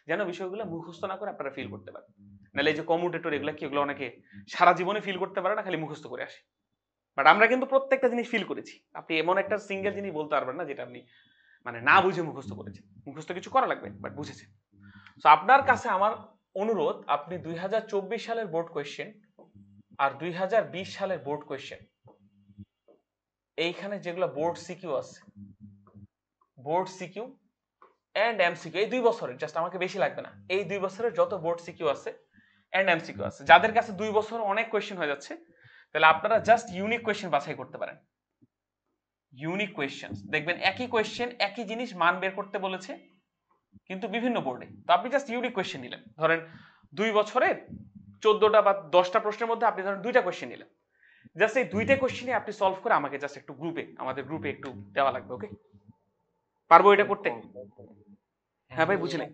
যেন বিষয়গুলো মুখস্থ না করে আপনারা ফিল করতে পারেন। নাহলে এই যে কমিউটেটর এগুলো কি, এগুলো অনেকে সারা জীবনে ফিল করতে পারে না, খালি মুখস্থ করে আসে। বাট আমরা কিন্তু প্রত্যেকটা জিনিস ফিল করেছি। আপনি এমন একটা সিঙ্গেল জিনিস বলতে পারবেন না যেটা আপনি মানে না বুঝে মুখস্থ করেছেন। মুখস্থ কিছু করা লাগবে, বাট বুঝেছেন। তো আপনার কাছে আমার অনুরোধ, আপনি 2024 সালের বোর্ড কোয়েশ্চেন আর 2020 সালের বোর্ড কোয়েশ্চেন, এইখানে যেগুলো বোর্ড সিকিউ আছে, বোর্ড সিকিউ এন্ড এমসিকিউ, এই 2 বছরের, জাস্ট আমাকে বেশি লাগবে না, এই 2 বছরের যত বোর্ড সিকিউ আছে এন্ড এমসিকিউ আছে, যাদের কাছে 2 বছর অনেক কোয়েশ্চেন হয়ে যাচ্ছে, তাহলে আপনারা জাস্ট ইউনিক কোয়েশ্চেন বাছাই করতে পারেন। ইউনিক কোয়েশ্চেন দেখবেন, একই কোয়েশ্চেন একই জিনিস মান বের করতে বলেছে কিন্তু বিভিন্ন বোর্ডে, তো আপনি জাস্ট ইউনিক কোয়েশ্চেন নিলেন। ধরেন 2 বছরের 14টা বা 10টা প্রশ্নের মধ্যে আপনি ধরেন 2টা কোয়েশ্চেন নিলেন, জাস্ট এই 2টা কোয়েশ্চেনই আপনি সলভ করে আমাকে জাস্ট একটু গ্রুপে, আমাদের গ্রুপে একটু দেওয়া লাগবে। ওকে, পারবো এটা করতে? হ্যাঁ ভাই, বুঝলেন?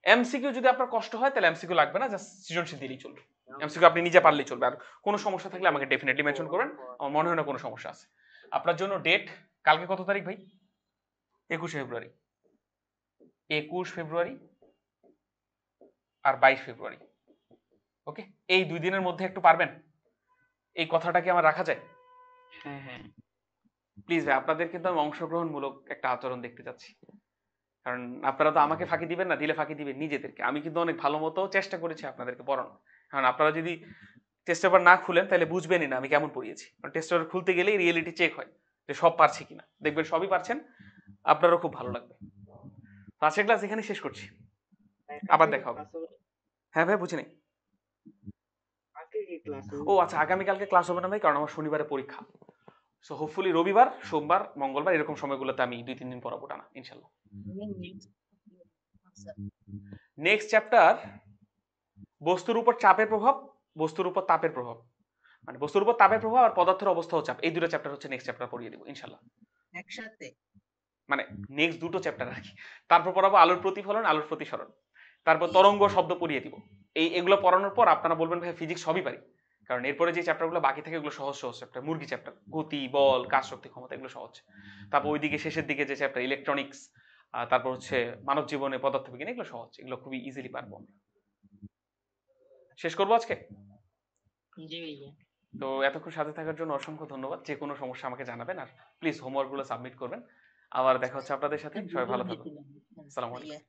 এমসিকিউ যদি আপনার কষ্ট হয় তাহলে এমসিকিউ লাগবে না, জাস্ট সৃজনশীল দিলেই চলবে। এমসিকিউ আপনি নিজে পারলেই চলবে। আর কোনো সমস্যা থাকলে আমাকে ডেফিনেটলি মেনশন করবেন, আমার মনে হয় না কোনো সমস্যা আছে। আপনার জন্য ডেট কালকে কত তারিখ ভাই? 21 ফেব্রুয়ারি, 21 ফেব্রুয়ারি আর 22 ফেব্রুয়ারি। ওকে, এই 2 দিনের মধ্যে একটু পারবেন? এই কথাটা কি আমার রাখা যায়? হ্যাঁ হ্যাঁ, প্লিজ ভাই, আপনাদের কিন্তু আমি অংশগ্রহণমূলক একটা আচরণ দেখতে চাচ্ছি, কারণ আপনারা তো আমাকে ফাঁকি দিবেন না, দিলে ফাঁকি দিবেন নিজেদেরকে। আমি কিন্তু অনেক ভালো মতো চেষ্টা করেছি আপনাদেরকে পড়ানো, কারণ আপনারা যদি টেস্ট পেপার না খুলেন তাহলে বুঝবেনই না আমি কেমন পড়িয়েছি। কারণ টেস্ট পেপার খুলতে গেলেই রিয়েলিটি চেক হয় যে সব পারছি কিনা, দেখবেন সবই পারছেন, আপনারও খুব ভালো লাগবে। আজকের ক্লাস এখানে শেষ করছি, আবার দেখা হবে। হ্যাঁ ভাই, বুঝিনি। ও আচ্ছা, আগামীকালকে ক্লাস হবে না ভাই, কারণ আমার শনিবারে পরীক্ষা। সো হোপফুলি রবিবার, সোমবার, মঙ্গলবার এরকম সময়গুলোতে আমি 2-3 দিন পড়াবো টানা ইনশাল্লাহ। নেক্সট চ্যাপ্টার বস্তুর উপর চাপের প্রভাব, বস্তুর উপর তাপের প্রভাব, মানে বস্তুর উপর তাপের প্রভাব আর পদার্থের অবস্থা ও চাপ, এই দুটো চ্যাপ্টার হচ্ছে নেক্সট চ্যাপ্টার পড়িয়ে দেবো ইনশাল্লাহ একসাথে। মানে নেক্সট দুটো চ্যাপ্টার আর কি। তারপর পড়াবো আলোর প্রতিফলন, আলোর প্রতিসরণ, তারপর তরঙ্গ শব্দ পড়িয়ে দিব। এগুলো পড়ানোর পর আপনারা বলবেন ভাই ফিজিক্স সবই পারি, কারণ এরপরে যে চ্যাপ্টারগুলো বাকি থাকে এগুলো সহজ সহজ চ্যাপ্টার, মুরগি চ্যাপ্টার, গতি, বল, কাজ, শক্তি, ক্ষমতা, এগুলো সহজ। তারপর ওইদিকে শেষের দিকে যে চ্যাপ্টার ইলেকট্রনিক্স, তারপর হচ্ছে মানব জীবনে পদার্থবিজ্ঞান, এগুলো সহজ, এগুলো খুবই ইজিলি পারবো আমরা। শেষ করবো আজকে। জি ভাইয়া। তো এতক্ষণ সাথে থাকার জন্য অসংখ্য ধন্যবাদ। যে কোনো সমস্যা আমাকে জানাবেন, আর প্লিজ হোমওয়ার্কগুলো সাবমিট করবেন। আবার দেখা হচ্ছে আপনাদের সাথে। সবাই ভালো থাকবেন। দিয়েছিলাম। আসসালামু আলাইকুম। ভাইয়া